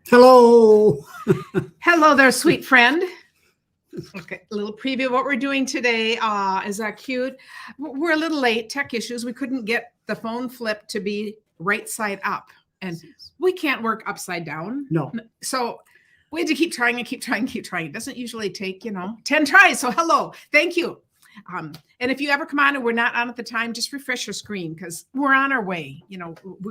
Hello. Hello there, sweet friend. Okay, a little preview of what we're doing today. Is that cute? We're a little late, tech issues. We couldn't get the phone flip to be right side up, and we can't work upside down. No. So we had to keep trying and keep trying and keep trying. It doesn't usually take, 10 tries. So hello, thank you. And if you ever come on and we're not on at the time, just refresh your screen because we're on our way.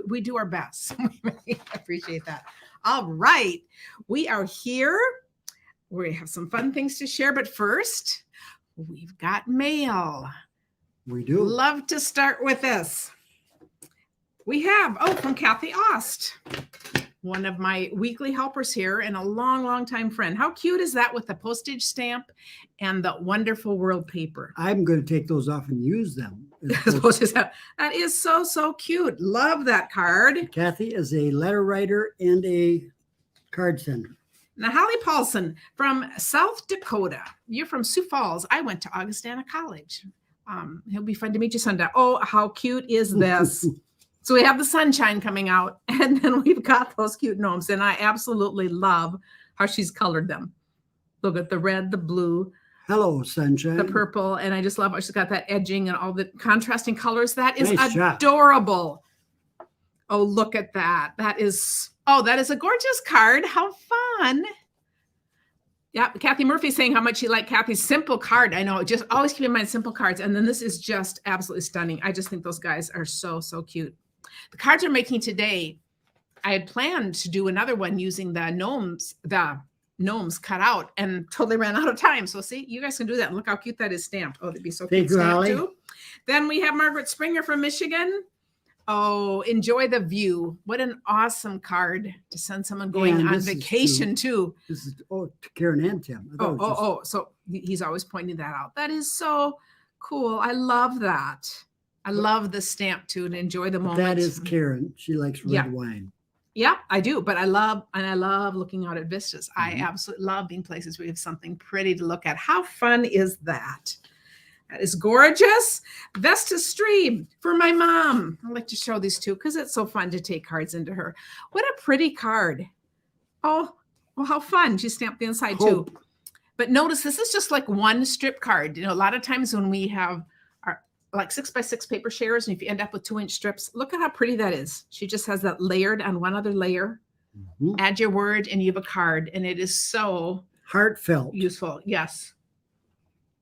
We do our best. We really appreciate that. All right, we are here. We have some fun things to share, but first, we've got mail. We do. Love to start with this. We have, from Kathy Ost, one of my weekly helpers here and a long, long time friend. How cute is that with the postage stamp and the wonderful world paper? I'm going to take those off and use them. That is so, so cute. Love that card. Kathy is a letter writer and a card sender. Now, Holly Paulson from South Dakota. You're from Sioux Falls. I went to Augustana College. It'll be fun to meet you someday. Oh, how cute is this? So we have the sunshine coming out, and then we've got those cute gnomes, and I absolutely love how she's colored them. Look at the red, the blue. Hello, sunshine. The purple, and I just love how she's got that edging and all the contrasting colors. That is nice adorable. Job. Oh, look at that. That is a gorgeous card. How fun. Yeah, Kathy Murphy saying how much she liked Kathy's simple card. I know, just always keep in mind simple cards. And then this is just absolutely stunning. I just think those guys are so, so cute. The cards I'm making today, I had planned to do another one using the gnomes cut out and totally ran out of time. So see, you guys can do that. Look how cute that is stamped. Oh, that'd be so cute. Thank you, too. Then we have Margaret Springer from Michigan. Oh, enjoy the view. What an awesome card to send someone going on vacation too. This is to Karen and Tim. So he's always pointing that out. That is so cool. I love that. I love the stamp too and enjoy the moment. That is Karen. She likes red wine. Yeah, I do. But I love looking out at vistas. I absolutely love being places where you have something pretty to look at. How fun is that? That is gorgeous. Vesta Stream for my mom. I like to show these two because it's so fun to take cards into her. What a pretty card. Oh, well, how fun. She stamped the inside too. But notice this is just like one strip card. A lot of times when we have our like 6x6 paper shares, and if you end up with 2-inch strips, look at how pretty that is. She just has that layered on one other layer. Add your word and you have a card. And it is so heartfelt. Useful. Yes.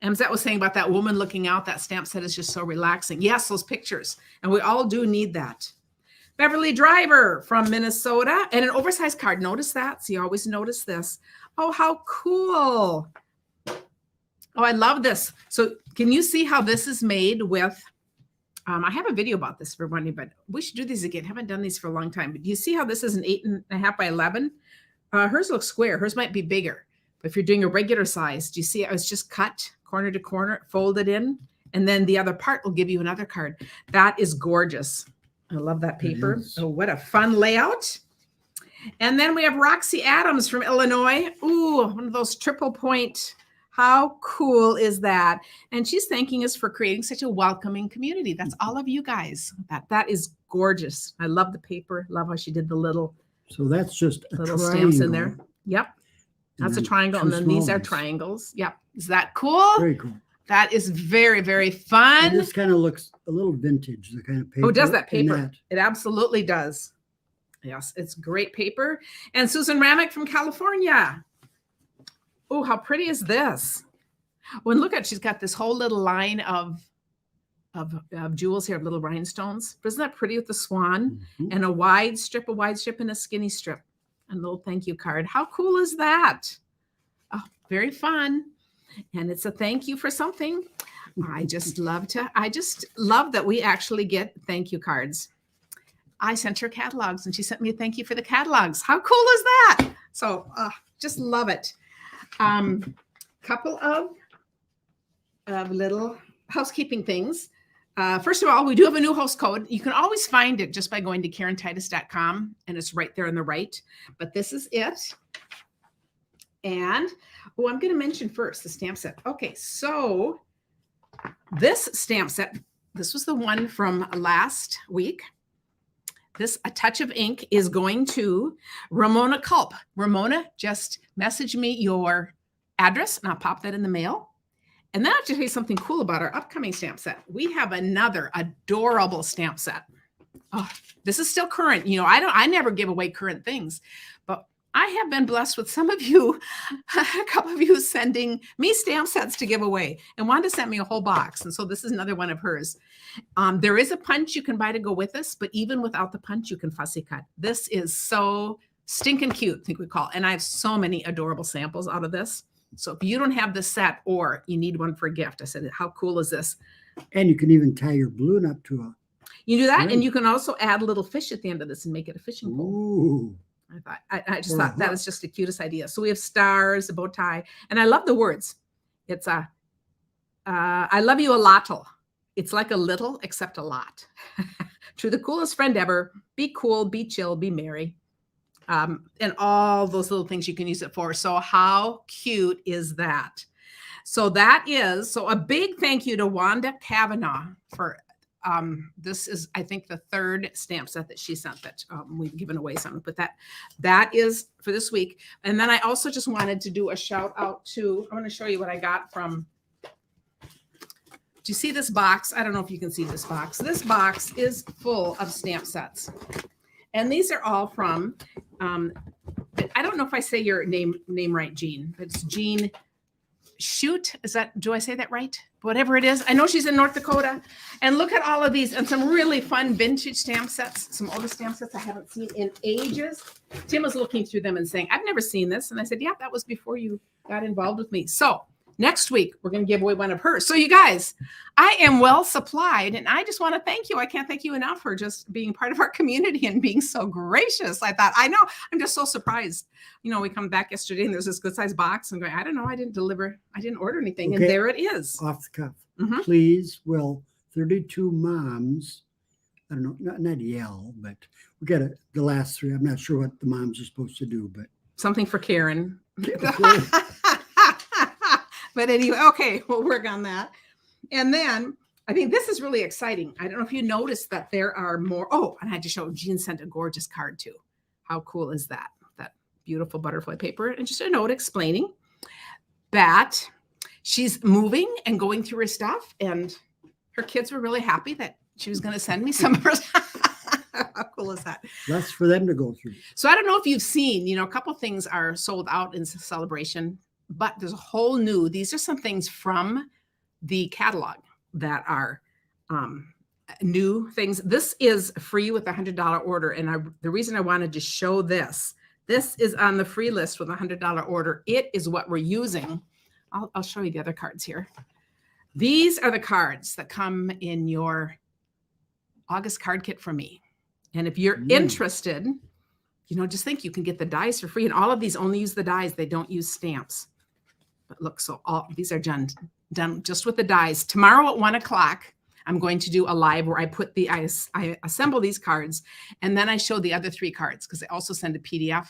Emzette was saying about that woman looking out, that stamp set is just so relaxing. Yes, those pictures. And we all do need that. Beverly Driver from Minnesota and an oversized card. Notice that. So you always notice this. Oh, how cool. Oh, I love this. So can you see how this is made with, I have a video about this for everybody, but we should do these again. Haven't done these for a long time. But do you see how this is an 8.5 by 11? Hers looks square. Hers might be bigger. But if you're doing a regular size, do you see it was just cut corner to corner, folded in, and then the other part will give you another card. That is gorgeous. I love that paper. Oh, what a fun layout. And then we have Roxy Adams from Illinois. Ooh, one of those triple point. How cool is that? And she's thanking us for creating such a welcoming community. That's all of you guys. That is gorgeous. I love the paper. Love how she did the little. So that's just a little triangle. Stamps in there. Yep. That's a triangle. And then these are triangles. Yep. Is that cool? Very cool. That is very, very fun. And this kind of looks a little vintage, the kind of paper. Oh, does that paper? It absolutely does. Yes, it's great paper. And Susan Ramick from California. Oh, how pretty is this? Well, look at, she's got this whole little line of jewels here, of little rhinestones. Isn't that pretty with the swan? And a wide strip and a skinny strip. And a little thank you card. How cool is that? Oh, very fun. And it's a thank you for something. I just love that we actually get thank you cards. I sent her catalogs and she sent me a thank you for the catalogs. How cool is that? So just love it. Couple of little housekeeping things. First of all, we do have a new host code. You can always find it just by going to KarenTitus.com, and it's right there on the right. But this is it. And I'm going to mention first the stamp set. Okay, so this stamp set, this was the one from last week. this A Touch of Ink is going to Ramona Culp. Ramona, just message me your address and I'll pop that in the mail. And then I'll tell you something cool about our upcoming stamp set. We have another adorable stamp set. Oh, this is still current. You know, I never give away current things, but I have been blessed with some of you, a couple of you sending me stamp sets to give away, and Wanda sent me a whole box. And so this is another one of hers. There is a punch you can buy to go with this, but even without the punch, you can fussy cut. This is so stinking cute, I think we call it. And I have so many adorable samples out of this. So if you don't have this set or you need one for a gift, I said, how cool is this? And you can even tie your balloon up to a. You do that, and you can also add a little fish at the end of this and make it a fishing pole. Ooh. I just thought that is just the cutest idea. So we have stars, a bow tie, and I love the words. It's I love you a lottle. It's like a little, except a lot. To the coolest friend ever, be cool, be chill, be merry. And all those little things you can use it for. So how cute is that? So that is, so a big thank you to Wanda Kavanaugh for this is, I think, the third stamp set that she sent that we've given away some, but that is for this week. And then I also just wanted to do a shout out to, I'm going to show you what I got from, do you see this box? I don't know if you can see this box. This box is full of stamp sets. And these are all from, I don't know if I say your name right, Jean. It's Jean Shoot. Do I say that right? Whatever it is. I know she's in North Dakota. And look at all of these and some really fun vintage stamp sets, some older stamp sets I haven't seen in ages. Tim was looking through them and saying, I've never seen this. And I said, yeah, that was before you got involved with me. So next week, we're going to give away one of hers. So you guys, I am well supplied, and I just want to thank you. I can't thank you enough for just being part of our community and being so gracious. I thought, I know, I'm just so surprised. You know, we come back yesterday and there's this good sized box. I'm going, I don't know, I didn't order anything. Okay. And there it is. Off the cuff. Mm-hmm. Please, will 32 moms, I don't know, not yell, but we got the last three. I'm not sure what the moms are supposed to do, but. Something for Karen. But anyway, okay, we'll work on that. And then I think this is really exciting. I don't know if you noticed that there are more. Oh, and I had to show, Jean sent a gorgeous card too. How cool is that? That beautiful butterfly paper. And just a note explaining that she's moving and going through her stuff. And her kids were really happy that she was going to send me some of her stuff. How cool is that? That's for them to go through. So I don't know if you've seen, you know, a couple things are sold out in celebration. But there's a whole new, these are some things from the catalog that are new things. This is free with a $100 order. And the reason I wanted to show this is on the free list with a $100 order. It is what we're using. I'll show you the other cards here. These are the cards that come in your August card kit from me. And if you're interested, you know, just think you can get the dies for free. And all of these only use the dies. They don't use stamps. But look, so all these are done just with the dies. Tomorrow at 1:00, I'm going to do a live where I assemble these cards, and then I show the other 3 cards because I also send a PDF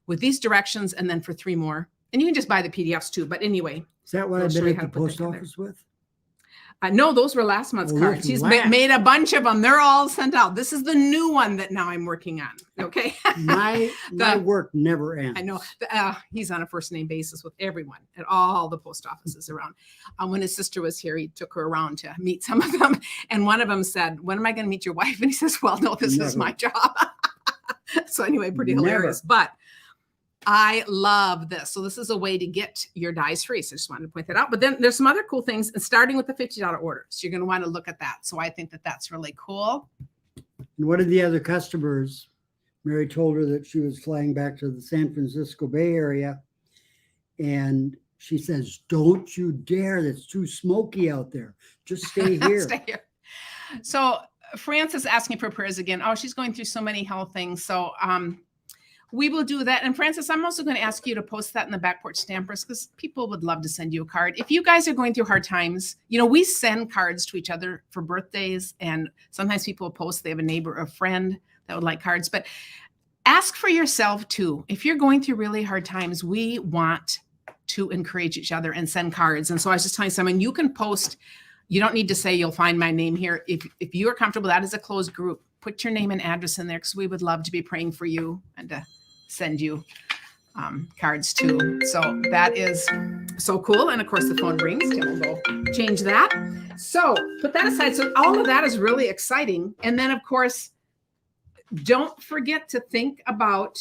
with these directions, and then for 3 more. And you can just buy the PDFs too. But anyway, is that what I've been at the post office with? No, those were last month's cards. She's made a bunch of them. They're all sent out. This is the new one that now I'm working on. Okay. my work never ends. I know. He's on a first name basis with everyone at all the post offices around. When his sister was here, he took her around to meet some of them. And one of them said, when am I going to meet your wife? And he says, well, no, this is my job. So anyway, pretty hilarious. But I love this. So this is a way to get your dies free. So I just wanted to point that out. But then there's some other cool things, and starting with the $50 order. So you're going to want to look at that. So I think that that's really cool. And one of the other customers, Mary told her that she was flying back to the San Francisco Bay Area. And she says, don't you dare. That's too smoky out there. Just stay here. Stay here. So Frances asking for prayers again. Oh, she's going through so many health things. So, we will do that. And Francis, I'm also going to ask you to post that in the Back Porch Stampers because people would love to send you a card. If you guys are going through hard times, you know, we send cards to each other for birthdays, and sometimes people post they have a neighbor or a friend that would like cards. But ask for yourself too. If you're going through really hard times, we want to encourage each other and send cards. And so I was just telling someone, you can post, you don't need to say you'll find my name here. If you're comfortable, that is a closed group. put your name and address in there because we would love to be praying for you and to send you cards too. So that is so cool. And of course the phone rings. Tim will go change that. So put that aside. So all of that is really exciting. And then of course, don't forget to think about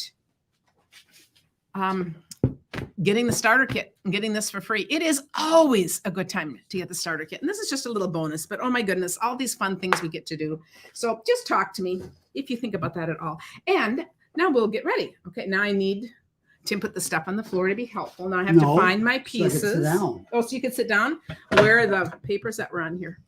getting the starter kit and getting this for free. It is always a good time to get the starter kit. And this is just a little bonus, but oh my goodness, all these fun things we get to do. So just talk to me if you think about that at all. And now we'll get ready. Okay, now I need Tim put the stuff on the floor to be helpful. Now I have to find my pieces. So I can sit down. Oh, so you can sit down? Where are the papers that were on here?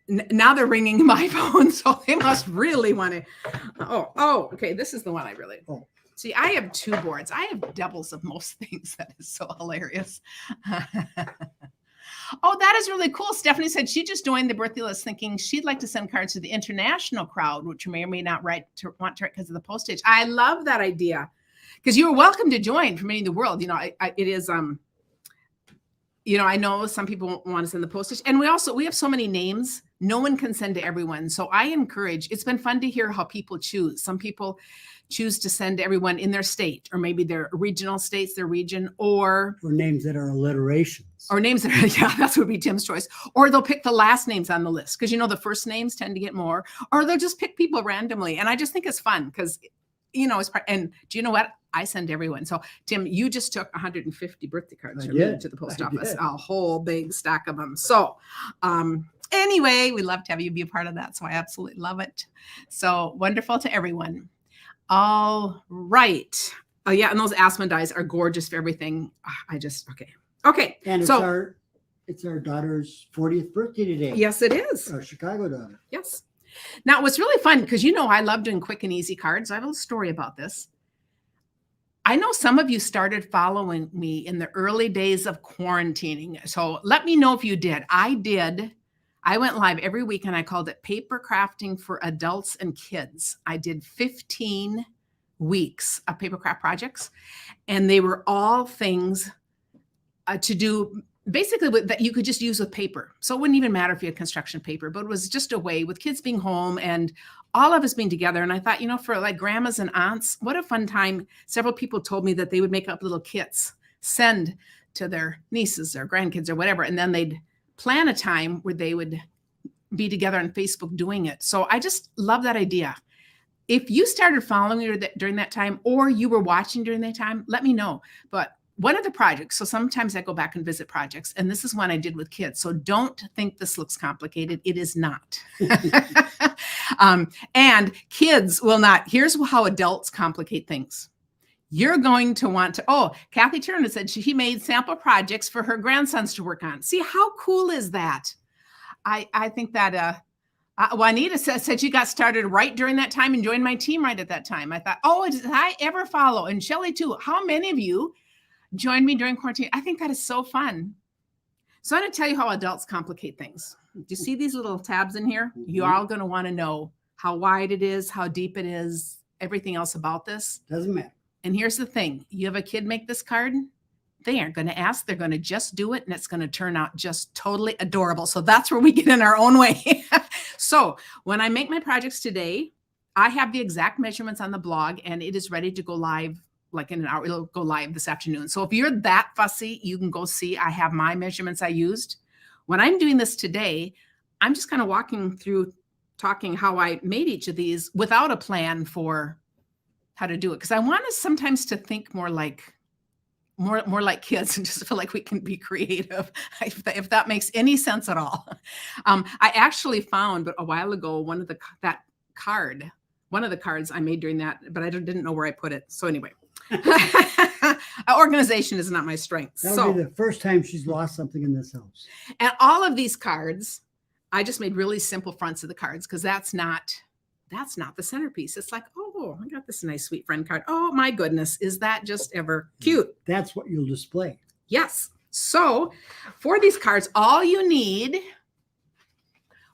Now they're ringing my phone, so they must really want to. Okay. This is the one I really. Oh. See, I have 2 boards. I have doubles of most things. That is so hilarious. Oh, that is really cool. Stephanie said she just joined the birthday list thinking she'd like to send cards to the international crowd, which may or may not want to write because of the postage. I love that idea because you are welcome to join from any of the world. You know, it is, you know, I know some people want to send the postage, and we have so many names. No one can send to everyone. So I encourage, it's been fun to hear how people choose. Some people choose to send to everyone in their state, or maybe their regional states, their region, or names that are alliterations. Or names that are, yeah, that would be Tim's choice. Or they'll pick the last names on the list because, you know, the first names tend to get more, or they'll just pick people randomly. And I just think it's fun because, you know, and do you know what? I send everyone. So Tim, you just took 150 birthday cards from me to the post office, a whole big stack of them. So, anyway, we love to have you be a part of that. So I absolutely love it. So wonderful to everyone. All right. Oh yeah. And those aspen dies are gorgeous for everything. Okay. And it's our daughter's 40th birthday today. Yes, it is. Our Chicago daughter. Yes. Now it was really fun because, you know, I love doing quick and easy cards. I have a little story about this. I know some of you started following me in the early days of quarantining. So let me know if you did. I did. I went live every week and I called it Paper Crafting for Adults and Kids. I did 15 weeks of paper craft projects, and they were all things to do basically that you could just use with paper. So it wouldn't even matter if you had construction paper, but it was just a way with kids being home and all of us being together. And I thought, you know, for like grandmas and aunts, what a fun time. Several people told me that they would make up little kits, send to their nieces or grandkids or whatever, and then they'd plan a time where they would be together on Facebook doing it. So I just love that idea. If you started following me during that time, or you were watching during that time, let me know. But one of the projects, so sometimes I go back and visit projects, and this is one I did with kids. So don't think this looks complicated. It is not. And kids will not. Here's how adults complicate things. You're going to want to, Kathy Turner said she made sample projects for her grandsons to work on. See, how cool is that? I think that Juanita said she got started right during that time and joined my team right at that time. I thought, did I ever follow? And Shelley too. How many of you joined me during quarantine? I think that is so fun. So I'm going to tell you how adults complicate things. Do you see these little tabs in here? You're all going to want to know how wide it is, how deep it is, everything else about this. Doesn't matter. And here's the thing. You have a kid make this card, they aren't going to ask. They're going to just do it, and it's going to turn out just totally adorable. So that's where we get in our own way. So when I make my projects today, I have the exact measurements on the blog, and it is ready to go live like in an hour. It'll go live this afternoon. So if you're that fussy, you can go see. I have my measurements I used. When I'm doing this today, I'm just kind of walking through, talking how I made each of these without a plan for how to do it. Because I want us sometimes to think more like kids and just feel like we can be creative, if that makes any sense at all. I actually found a while ago one of the cards I made during that, but I didn't know where I put it. So anyway, organization is not my strength. That'll be the first time she's lost something in this house. And all of these cards, I just made really simple fronts of the cards because that's not the centerpiece. It's like, I got this nice sweet friend card. Oh my goodness, is that just ever cute? That's what you'll display. Yes. So for these cards, all you need.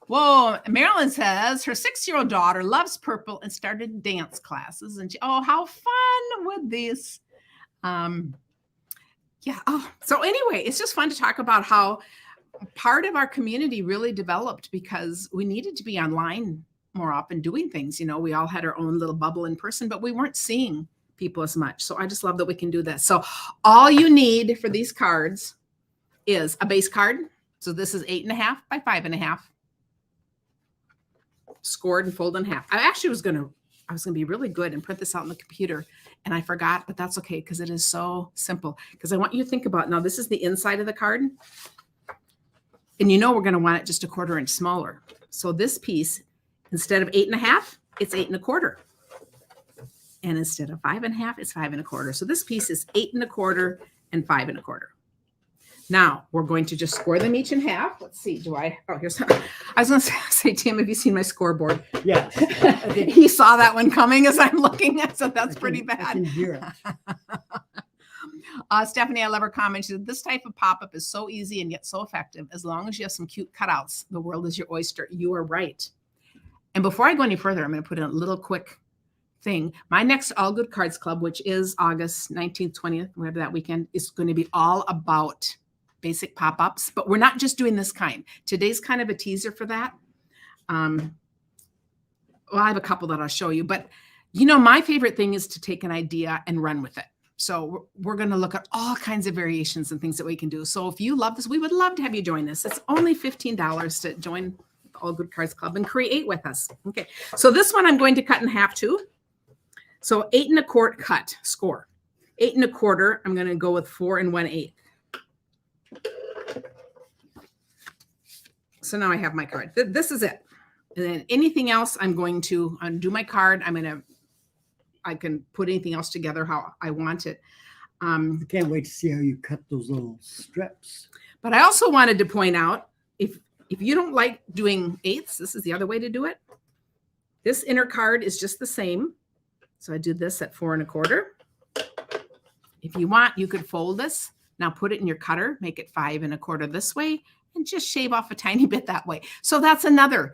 Whoa, Marilyn says her 6-year-old daughter loves purple and started dance classes. And how fun with these. So anyway, it's just fun to talk about how part of our community really developed because we needed to be online more often doing things. You know, we all had our own little bubble in person, but we weren't seeing people as much. So I just love that we can do this. So all you need for these cards is a base card. So this is 8.5 by 5.5, scored and folded in half. I actually was gonna be really good and print this out on the computer, and I forgot, but that's okay because it is so simple. Because I want you to think about, now this is the inside of the card, and you know we're gonna want it just 1/4 inch smaller. So this piece, instead of 8.5, it's 8 1/4. And instead of 5.5, it's 5 1/4. So this piece is 8 1/4 and 5 1/4. Now we're going to just score them each in half. Let's see. Here's. I was going to say, Tim, have you seen my scoreboard? Yeah. He saw that one coming as I'm looking at, so that's pretty bad. I can hear it. Stephanie, I love her comment. She said, this type of pop-up is so easy and yet so effective. As long as you have some cute cutouts, the world is your oyster. You are right. And before I go any further, I'm going to put in a little quick thing. My next All Good Cards Club, which is August 19th, 20th, whatever that weekend, is going to be all about basic pop-ups, but we're not just doing this kind. Today's kind of a teaser for that. Well, I have a couple that I'll show you, but you know, my favorite thing is to take an idea and run with it. So we're going to look at all kinds of variations and things that we can do. So if you love this, we would love to have you join us. It's only $15 to join the All Good Cards Club and create with us. Okay. So this one I'm going to cut in half too. So 8 1/4 cut score. 8 1/4. I'm going to go with 4 1/8. So now I have my card. This is it. And then anything else, I'm going to undo my card. I can put anything else together how I want it. I can't wait to see how you cut those little strips. But I also wanted to point out, if you don't like doing eighths, this is the other way to do it. This inner card is just the same. So I do this at 4 1/4. If you want, you could fold this. Now put it in your cutter, make it 5 1/4 this way, and just shave off a tiny bit that way. So that's another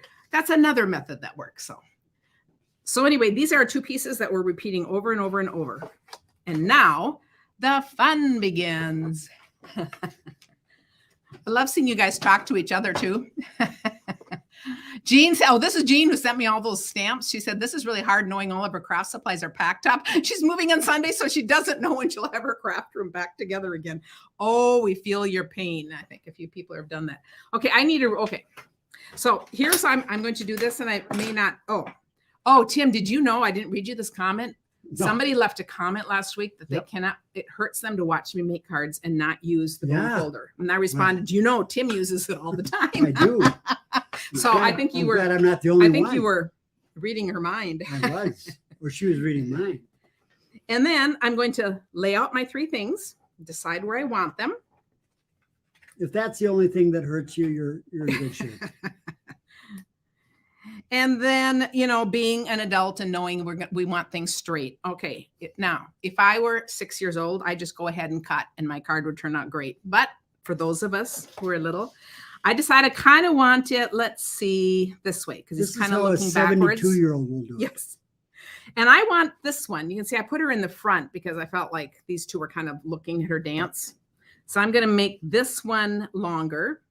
method that works. So anyway, these are 2 pieces that we're repeating over and over and over. And now the fun begins. I love seeing you guys talk to each other too. Jean said, oh, this is Jean who sent me all those stamps. She said, this is really hard knowing all of her craft supplies are packed up. She's moving on Sunday, so she doesn't know when she'll have her craft room back together again. Oh, we feel your pain. I think a few people have done that. Okay, okay. So here's, I'm going to do this, and I may not, oh, Tim, did you know, I didn't read you this comment. No. Somebody left a comment last week that they cannot, it hurts them to watch me make cards and not use the bone folder. And I responded, you know, Tim uses it all the time. I do. So I think you were, I'm not the only one. I think you were reading her mind. I was, or she was reading mine. And then I'm going to lay out my 3 things, decide where I want them. If that's the only thing that hurts you, you're in good shape. And then, you know, being an adult and knowing we want things straight. Okay. Now, if I were 6 years old, I just go ahead and cut and my card would turn out great. But for those of us who are little, I decided I kind of want it, let's see, this way, because it's kind of looking backwards. A 72-year-old will do it. Yes. And I want this one. You can see I put her in the front because I felt like these 2 were kind of looking at her dance. So I'm going to make this one longer.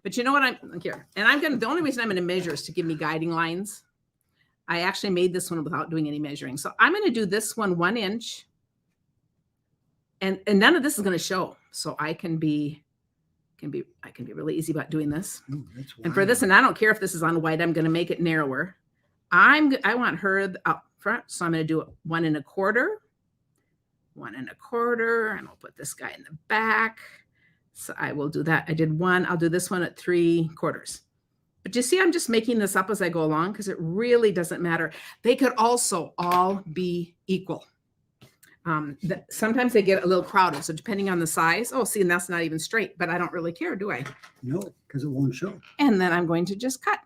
But you know what, I'm here. And the only reason I'm going to measure is to give me guiding lines. I actually made this one without doing any measuring. So I'm going to do this one 1 inch. And none of this is going to show. So I can be really easy about doing this. Ooh, and for this, and I don't care if this is on white, I'm going to make it narrower. I want her up front. So I'm going to do it 1 1/4, 1 1/4, and I'll put this guy in the back. So I will do that. I did 1. I'll do this one at 3/4. But you see, I'm just making this up as I go along because it really doesn't matter. They could also all be equal. Sometimes they get a little crowded. So depending on the size, and that's not even straight, but I don't really care, do I? No, because it won't show. And then I'm going to just cut.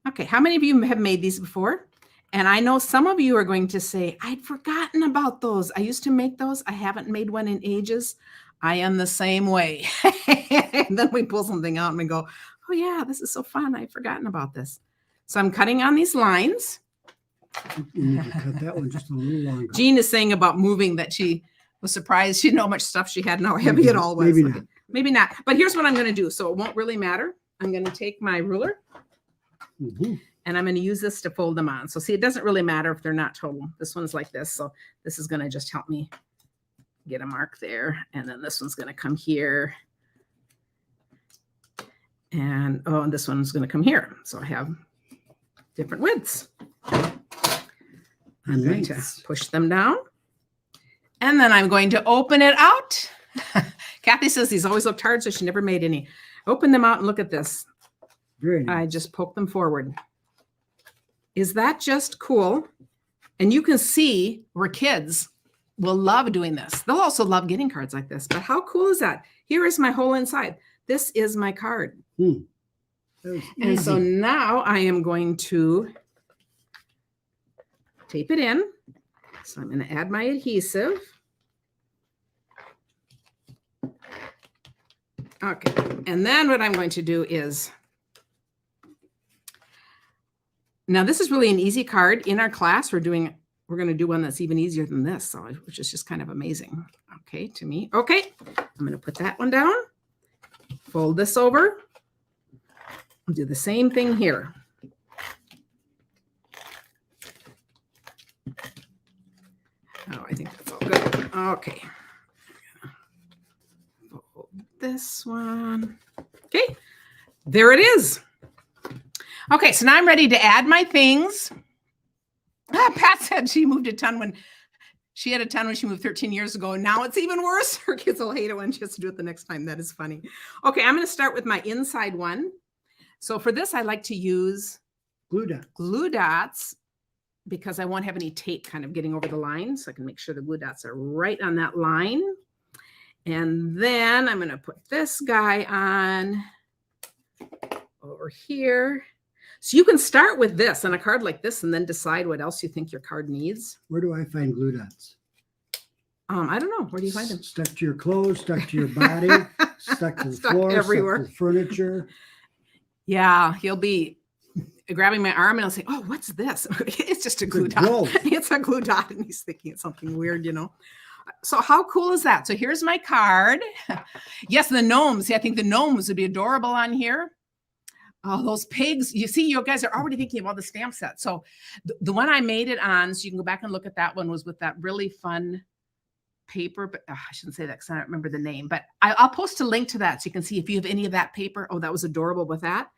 Okay. How many of you have made these before? And I know some of you are going to say, I'd forgotten about those. I used to make those. I haven't made one in ages. I am the same way. And then we pull something out and we go, oh yeah, this is so fun. I've forgotten about this. So I'm cutting on these lines. You need to cut that one just a little longer. Jean is saying about moving that she was surprised. She didn't know how much stuff she had and how heavy it all was. Maybe okay. not. maybe not. But here's what I'm going to do. So it won't really matter. I'm going to take my ruler and I'm going to use this to fold them on. So see, it doesn't really matter if they're not total. This one's like this. So this is going to just help me get a mark there. And then this one's going to come here. And and this one's going to come here. So I have different widths. I'm going to push them down. And then I'm going to open it out. Kathy says these always looked hard, so she never made any. Open them out and look at this. Very nice. I just poke them forward. Is that just cool? And you can see where kids will love doing this. They'll also love getting cards like this. But how cool is that? Here is my whole inside. This is my card. And so now I am going to tape it in. So I'm going to add my adhesive. Okay. And then what I'm going to do is, now this is really an easy card. In our class, we're going to do one that's even easier than this, so which is just kind of amazing. Okay, to me. Okay, I'm going to put that one down. Fold this over. I'll do the same thing here. Oh, I think that's all good. Okay. Fold this one. Okay, there it is. Okay, so now I'm ready to add my things. Pat said she moved a ton when she had a ton when she moved 13 years ago. And now it's even worse. Her kids will hate it when she has to do it the next time. That is funny. Okay, I'm going to start with my inside one. So for this, I like to use glue dots because I won't have any tape kind of getting over the line. So I can make sure the glue dots are right on that line. And then I'm going to put this guy on over here. So you can start with this on a card like this and then decide what else you think your card needs. Where do I find glue dots? I don't know. Where do you find them? Stuck to your clothes, stuck to your body, stuck to the floor, everywhere. stuck to the furniture. Yeah, he'll be grabbing my arm and I'll say, "Oh, what's this?" It's just a glue dot. Glove. It's a glue dot, and he's thinking it's something weird, you know. So how cool is that? So here's my card. Yes, the gnomes. See, I think the gnomes would be adorable on here. Oh, those pigs. You see, you guys are already thinking about the stamp set. So the one I made it on, so you can go back and look at that one, was with that really fun paper. But I shouldn't say that because I don't remember the name. But I'll post a link to that so you can see if you have any of that paper. Oh, that was adorable with that.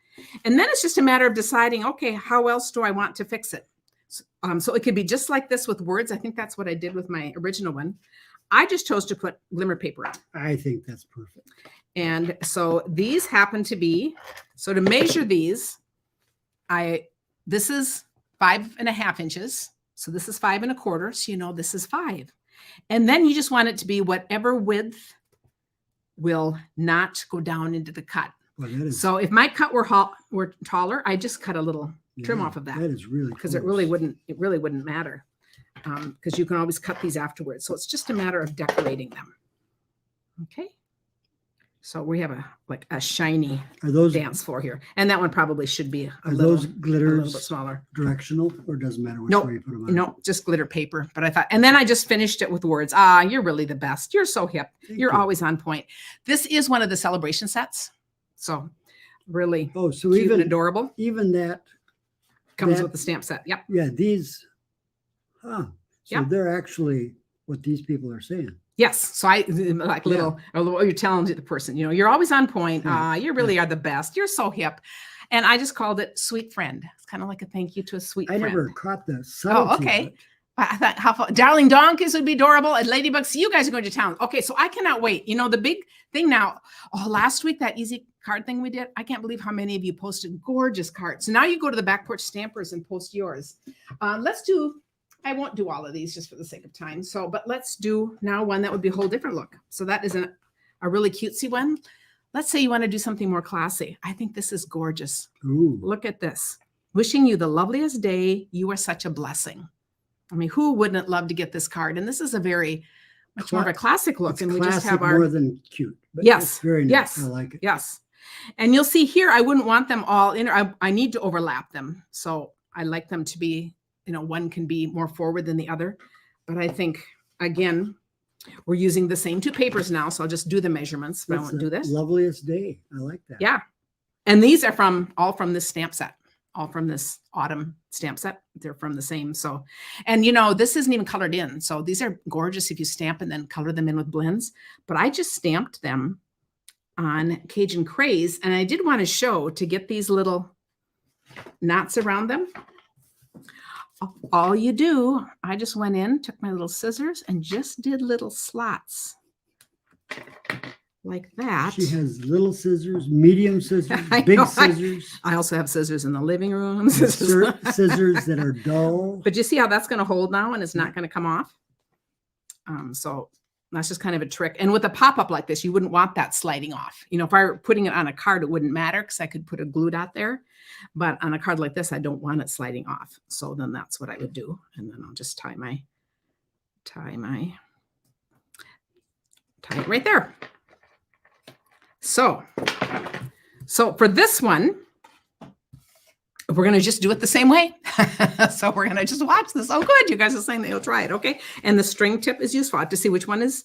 And then it's just a matter of deciding, okay, how else do I want to fix it? So it could be just like this with words. I think that's what I did with my original one. I just chose to put glimmer paper on. I think that's perfect. And so these happen to be, so to measure these, this is 5.5 inches. So this is 5 1/4. So you know this is 5. And then you just want it to be whatever width will not go down into the cut. Well, so if my cut were taller, I just cut a little trim off of that. That is really because it really wouldn't matter. Because you can always cut these afterwards. So it's just a matter of decorating them. Okay. So we have a shiny dance floor here. And that one probably should be those glitters a little bit smaller. Directional, or doesn't matter which way you put them on? No, just glitter paper. But I thought, and then I just finished it with words. Ah, you're really the best. You're so hip. You're always on point. This is one of the celebration sets. So really so cute even and adorable. Even that comes with the stamp set. Yep. Yeah, these, so they're actually what these people are saying. Yes. So I like or what you're telling the person, you know, you're always on point. You really are the best. You're so hip. And I just called it Sweet Friend. It's kind of like a thank you to a sweet friend. I never caught the subtlety. Oh, okay. I thought how fun. Darling donkeys would be adorable. And ladybugs, you guys are going to town. Okay. So I cannot wait. You know, the big thing now, last week, that easy card thing we did, I can't believe how many of you posted gorgeous cards. So now you go to the Back Porch Stampers and post yours. I won't do all of these just for the sake of time. But let's do now one that would be a whole different look. So that is a really cutesy one. Let's say you want to do something more classy. I think this is gorgeous. Ooh. Look at this. Wishing you the loveliest day. You are such a blessing. I mean, who wouldn't love to get this card? And this is a very much more of a classic look. And we just have our more than cute. But yes, it's very nice. Yes, I like it. Yes. And you'll see here, I wouldn't want them all in. I need to overlap them. So I like them to be, you know, one can be more forward than the other. But I think, again, We're using the same two papers now, so I'll just do the measurements, but I That's won't do the this. loveliest day. I like that. Yeah. And these are all from this stamp set, all from this autumn stamp set. They're from the same. So, and you know, this isn't even colored in. So these are gorgeous if you stamp and then color them in with blends. But I just stamped them on Cajun Craze. And I did want to show to get these little knots around them. All you do, I just went in, took my little scissors and just did little slots like that. She has little scissors, medium scissors, I big know, scissors, I also have scissors in the living room. scissors that are dull. But you see how that's going to hold now and it's not going to come off? So that's just kind of a trick. And with a pop-up like this, you wouldn't want that sliding off. You know, if I were putting it on a card, it wouldn't matter because I could put a glue dot there. But on a card like this, I don't want it sliding off. So then that's what I would do. And then I'll just tie it right there. So for this one, we're going to just do it the same way. So we're going to just watch this. Oh, good. You guys are saying that you'll try it. Okay. And the string tip is useful. I have to see which one is,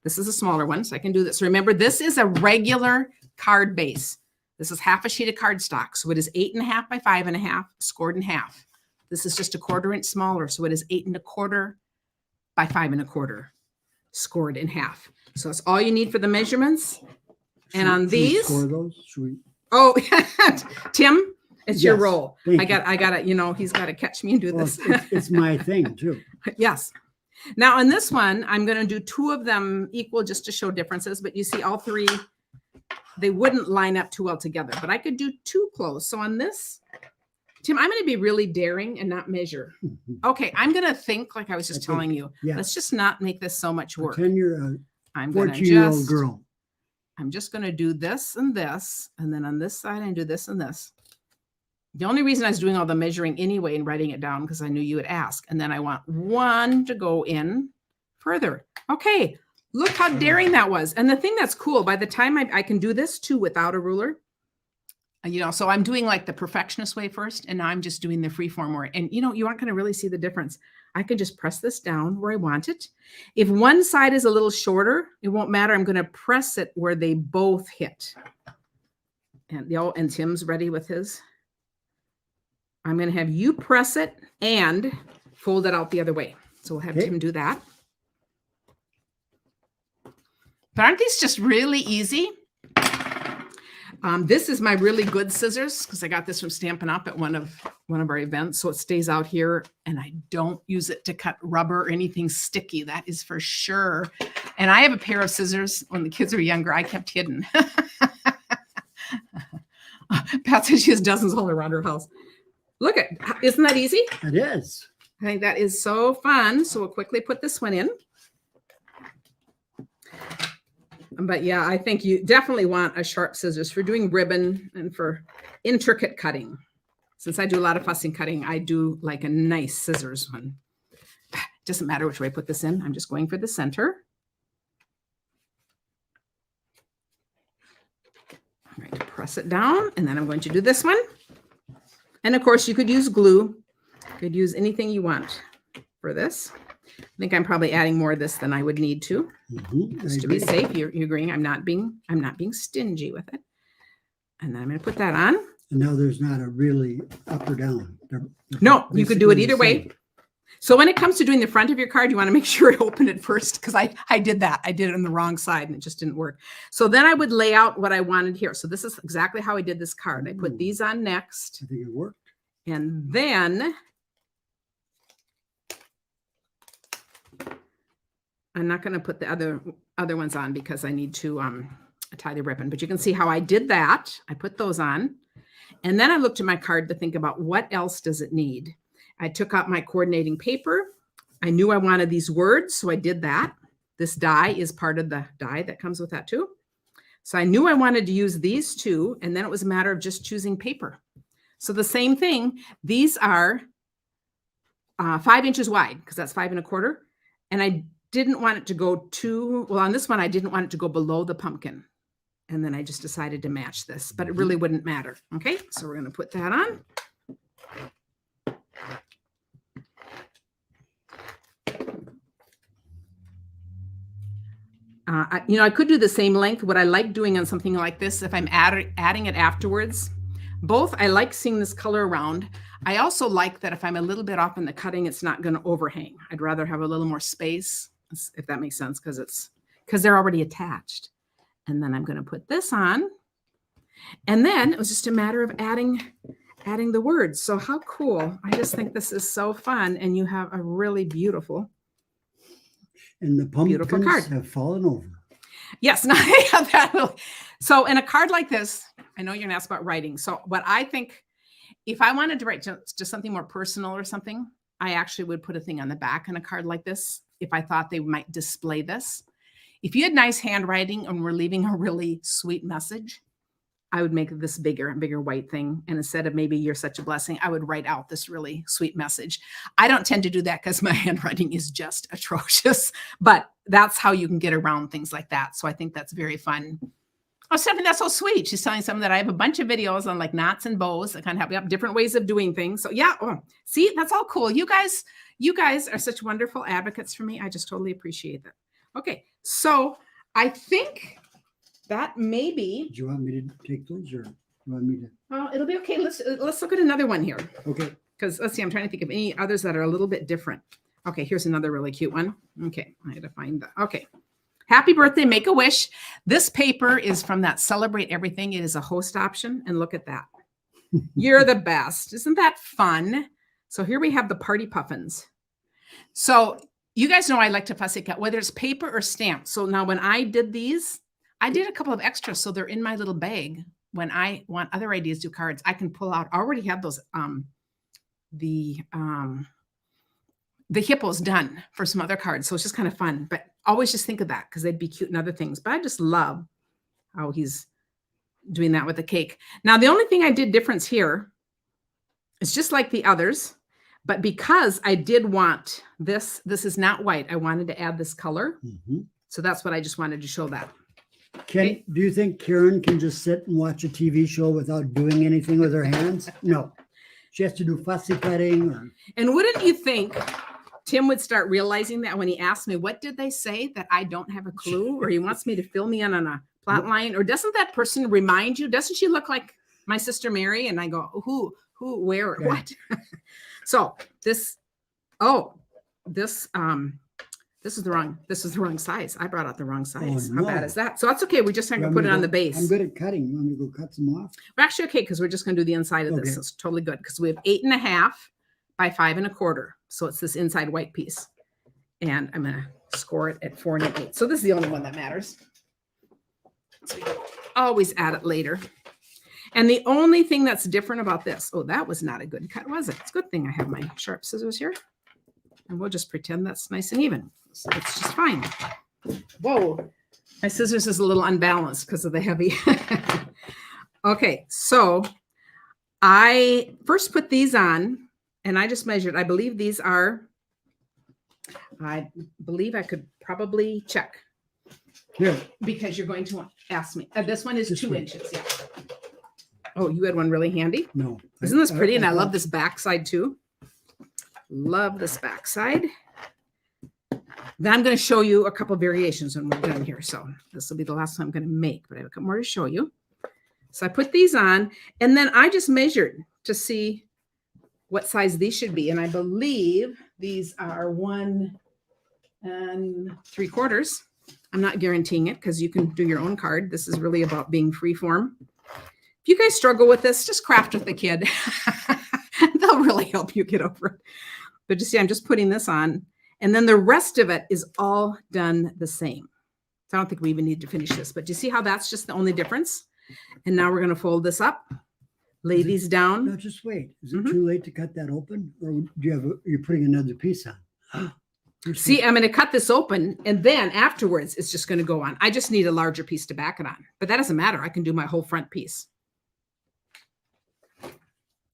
this is a smaller one. So I can do this. Remember, this is a regular card base. This is half a sheet of cardstock. So it is 8.5 by 5.5 scored in half. This is just a 1/4 inch smaller. So it is 8.25 by 5.25 scored in half. So that's all you need for the measurements. And on these, score those? Sweet. Oh, Tim, it's your Yes, role. thank I got to, you know, he's got to catch me and do Well, this. it's my thing too. Yes. Now on this one, I'm going to do 2 of them equal just to show differences, but you see all 3, they wouldn't line up too well together, but I could do 2 close. So on this, Tim, I'm going to be really daring and not measure. Okay. I'm going to think like I was just telling you, yeah. let's just not make this so much work. Pretend you're a I'm going to 14-year-old girl. I'm just going to do this, and then on this side, I do this and this. The only reason I was doing all the measuring anyway and writing it down because I knew you would ask. And then I want 1 to go in further. Okay, look how daring that was. And the thing that's cool, by the time I can do this too without a ruler, you know, so I'm doing like the perfectionist way first, and now I'm just doing the freeform way. And you know, you aren't going to really see the difference. I can just press this down where I want it. If one side is a little shorter, it won't matter. I'm going to press it where they both hit. And Tim's ready with his. I'm going to have you press it and fold it out the other way. So we'll have Tim do that. But aren't these just really easy? This is my really good scissors because I got this from Stampin' Up! At one of our events. So it stays out here and I don't use it to cut rubber or anything sticky. That is for sure. And I have a pair of scissors when the kids were younger, I kept hidden. Pat says she has dozens all around her house. Look at, isn't that easy? It is. I think that is so fun. So we'll quickly put this one in. But yeah, I think you definitely want a sharp scissors for doing ribbon and for intricate cutting. Since I do a lot of fussing cutting, I do like a nice scissors one. Doesn't matter which way I put this in. I'm just going for the center. I'm going to press it down, and then I'm going to do this one. And of course, you could use glue. You could use anything you want for this. I think I'm probably adding more of this than I would need to. Just to be safe. You're agreeing I'm not being stingy with it. And then I'm going to put that on. And now there's not a really up or down. They're no, you could do it either basically the way. So when it comes to doing the front of your card, you want to make sure you open it first, because I did that. I did it on the wrong side and it just didn't work. So then I would lay out what I wanted here. So this is exactly how I did this card. I put these on next. I think it worked. And then I'm not going to put the other ones on because I need to tie the ribbon. But you can see how I did that. I put those on. And then I looked at my card to think about what else does it need. I took out my coordinating paper. I knew I wanted these words, so I did that. This die is part of the die that comes with that too. So I knew I wanted to use these two, and then it was a matter of just choosing paper. So the same thing, these are 5 inches wide, because that's 5 1/4. And I didn't want it to go too, well, on this one, I didn't want it to go below the pumpkin. And then I just decided to match this, but it really wouldn't matter. Okay, so we're going to put that on. I could do the same length. What I like doing on something like this, if I'm adding it afterwards, both, I like seeing this color around. I also like that if I'm a little bit off in the cutting, it's not going to overhang. I'd rather have a little more space, if that makes sense, because they're already attached. And then I'm going to put this on. And then it was just a matter of adding the words. So how cool. I just think this is so fun. And you have a really beautiful, And the beautiful pumpkins card. have fallen over. Yes. Now I have that. So in a card like this, I know you're going to ask about writing. So what I think, if I wanted to write just something more personal or something, I actually would put a thing on the back on a card like this if I thought they might display this. If you had nice handwriting and were leaving a really sweet message, I would make this bigger white thing. And instead of maybe you're such a blessing, I would write out this really sweet message. I don't tend to do that because my handwriting is just atrocious, but that's how you can get around things like that. So I think that's very fun. Oh, Stephanie, that's so sweet. She's telling someone that I have a bunch of videos on like knots and bows that kind of help you up, different ways of doing things. So yeah, see, that's all cool. You guys are such wonderful advocates for me. I just totally appreciate that. Okay, so I think that maybe. Do you want me to take those, or do you want me to? Well, it'll be okay. Let's look at another one here. Okay. Because let's see, I'm trying to think of any others that are a little bit different. Okay, here's another really cute one. Okay, I had to find that. Okay. Happy birthday, make a wish. This paper is from that Celebrate Everything. It is a host option. And look at that. You're the best. Isn't that fun? So here we have the party puffins. So you guys know I like to fussy cut, whether it's paper or stamp. So now when I did these, I did a couple of extras. So they're in my little bag. When I want other ideas to do cards, I can pull out. I already have those, the hippos done for some other cards. So it's just kind of fun, but always just think of that because they'd be cute in other things. But I just love how he's doing that with the cake. Now, the only thing I did difference here is just like the others, but because I did want this is not white. I wanted to add this color. Mm-hmm. So that's what I just wanted to show that. Do you think Karen can just sit and watch a TV show without doing anything with her hands? No. She has to do fussy cutting. And wouldn't you think Tim would start realizing that when he asked me, what did they say, that I don't have a clue, or he wants me to fill me in on a plot line? Or doesn't that person remind you? Doesn't she look like my sister Mary? And I go, who, where, Yeah. what? So this is the wrong size. I brought out the wrong size. Oh, no. How bad is that? So that's okay. We're just going to put it on the base. I'm good at cutting. You want me to go cut some off? We're actually okay because we're just going to do the inside of this. Okay. So it's totally good because we have 8.5 by 5 1/4. So it's this inside white piece. And I'm going to score it at 4 1/8. So this is the only one that matters. So we can always add it later. And the only thing that's different about this, that was not a good cut, was it? It's a good thing I have my sharp scissors here. And we'll just pretend that's nice and even. So it's just fine. Whoa. My scissors is a little unbalanced because of the heavy. Okay, so I first put these on and I just measured. I believe I could probably check. Here. Because you're going to ask me. This one is This 2 one. inches. Yeah. Oh, you had one really handy? No. Isn't this pretty? And I love this backside too. Love this backside. Then I'm going to show you a couple of variations when we're done here. So this will be the last time I'm going to make, but I have a couple more to show you. So I put these on and then I just measured to see what size these should be. And I believe these are 1 3/4. I'm not guaranteeing it because you can do your own card. This is really about being free form. If you guys struggle with this, just craft with the kid. They'll really help you get over it. But just see, I'm just putting this on. And then the rest of it is all done the same. So I don't think we even need to finish this. But do you see how that's just the only difference? And now we're going to fold this up, lay these down. No, just wait. Is it too late to cut that open? Or do you have you're putting another piece on? See, I'm going to cut this open. And then afterwards, it's just going to go on. I just need a larger piece to back it on. But that doesn't matter. I can do my whole front piece.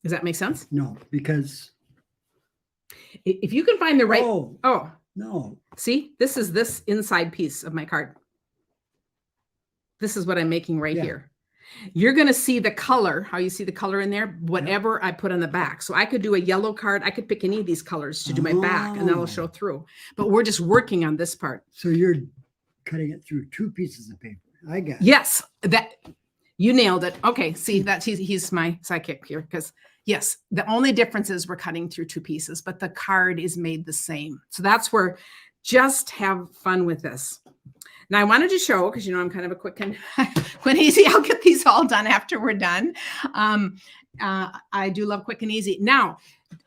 Does that make sense? No, because. If you can find the right. Oh, no. See, this is this inside piece of my card. This is what I'm making right here. You're going to see the color, how you see the color in there, whatever I put on the back. So I could do a yellow card. I could pick any of these colors to do my back and that'll show through. But we're just working on this part. So you're cutting it through 2 pieces of paper. I got it. Yes, that you nailed it. Okay, see that he's my sidekick here because yes, the only difference is we're cutting through 2 pieces, but the card is made the same. So that's where just have fun with this. Now I wanted to show, because I'm kind of a quick and easy. I'll get these all done after we're done. I do love quick and easy. Now,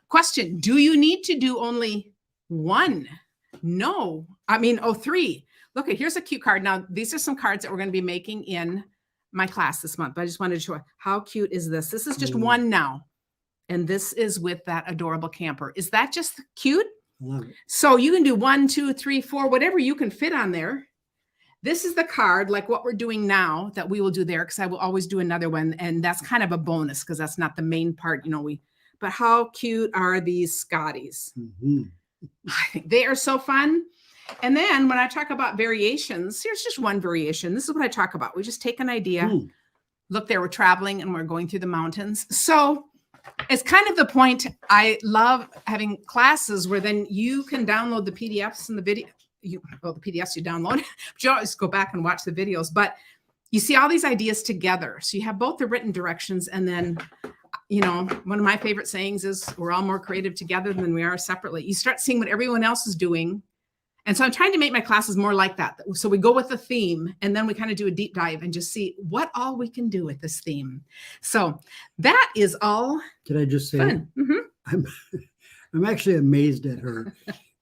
question, do you need to do only 1? No, I mean, 3. Look, here's a cute card. Now, these are some cards that we're going to be making in my class this month, but I just wanted to show how cute is this. This is just 1 now. And this is with that adorable camper. Is that just cute? Love it. So you can do 1, 2, 3, 4, whatever you can fit on there. This is the card, like what we're doing now, that we will do there, because I will always do another one. And that's kind of a bonus because that's not the main part, but how cute are these Scotties? Mm-hmm. I think they are so fun. And then when I talk about variations, here's just one variation. This is what I talk about. We just take an idea. Look there, we're traveling and we're going through the mountains. So it's kind of the point. I love having classes where then you can download the PDFs and the video. The PDFs you download, but you always go back and watch the videos. But you see all these ideas together. So you have both the written directions and then, one of my favorite sayings is we're all more creative together than we are separately. You start seeing what everyone else is doing. And so I'm trying to make my classes more like that. So we go with the theme and then we kind of do a deep dive and just see what all we can do with this theme. So that is all. Can I just say, fun. Mm-hmm. I'm actually amazed at her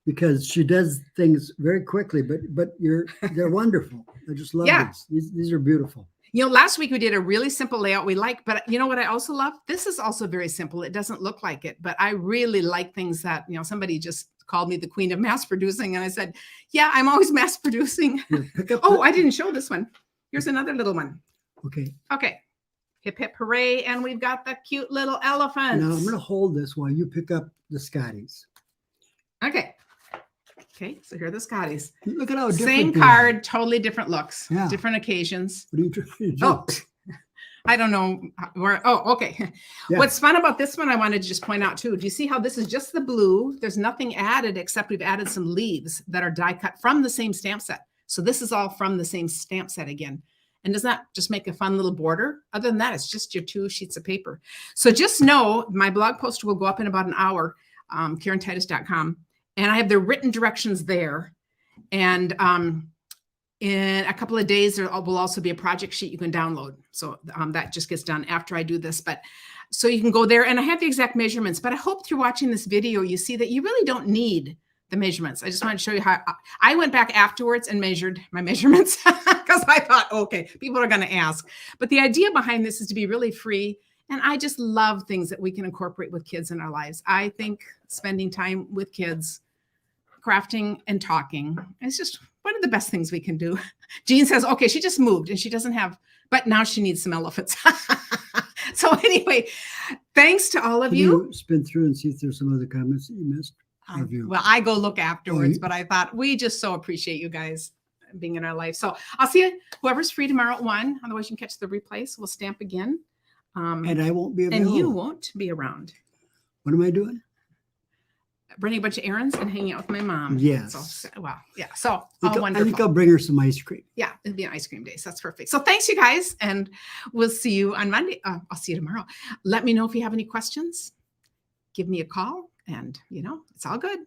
because she does things very quickly, but they're wonderful. I just love these. These are beautiful. Last week we did a really simple layout we like, but you know what I also love? This is also very simple. It doesn't look like it, but I really like things that, somebody just called me the queen of mass producing. And I said, yeah, I'm always mass producing. I didn't show this one. Here's another little one. Okay. Hip, hip, hooray. And we've got the cute little elephants. Now I'm going to hold this while you pick up the Scotties. Okay, so here are the Scotties. Look at how different. Same card, totally different looks, different occasions. What are you trying to do? Oh, I don't know where. Oh, okay. Yeah. What's fun about this one, I wanted to just point out too. Do you see how this is just the blue? There's nothing added except we've added some leaves that are die cut from the same stamp set. So this is all from the same stamp set again. And does that just make a fun little border? Other than that, it's just your 2 sheets of paper. So just know my blog post will go up in about an hour, KarenTitus.com. And I have the written directions there. And in a couple of days, there will also be a project sheet you can download. So that just gets done after I do this. But so you can go there and I have the exact measurements. But I hope through watching this video, you see that you really don't need the measurements. I just want to show you how I went back afterwards and measured my measurements because I thought, okay, people are going to ask. But the idea behind this is to be really free. And I just love things that we can incorporate with kids in our lives. I think spending time with kids, crafting and talking is just one of the best things we can do. Jean says, okay, she just moved and she doesn't have, but now she needs some elephants. So anyway, thanks to all of you. Spin through and see if there's some other comments that you missed. Well, I go look afterwards, but I thought we just so appreciate you guys being in our life. So I'll see you, whoever's free tomorrow at 1. Otherwise you can catch the replay. So we'll stamp again. And I won't be available. And you won't be around. What am I doing? Running a bunch of errands and hanging out with my mom. Yes. So, yeah. So wonderful. I think I'll bring her some ice cream. Yeah, it'll be an ice cream day. So that's perfect. So thanks, you guys. And we'll see you on Monday. I'll see you tomorrow. Let me know if you have any questions. Give me a call. And, it's all good.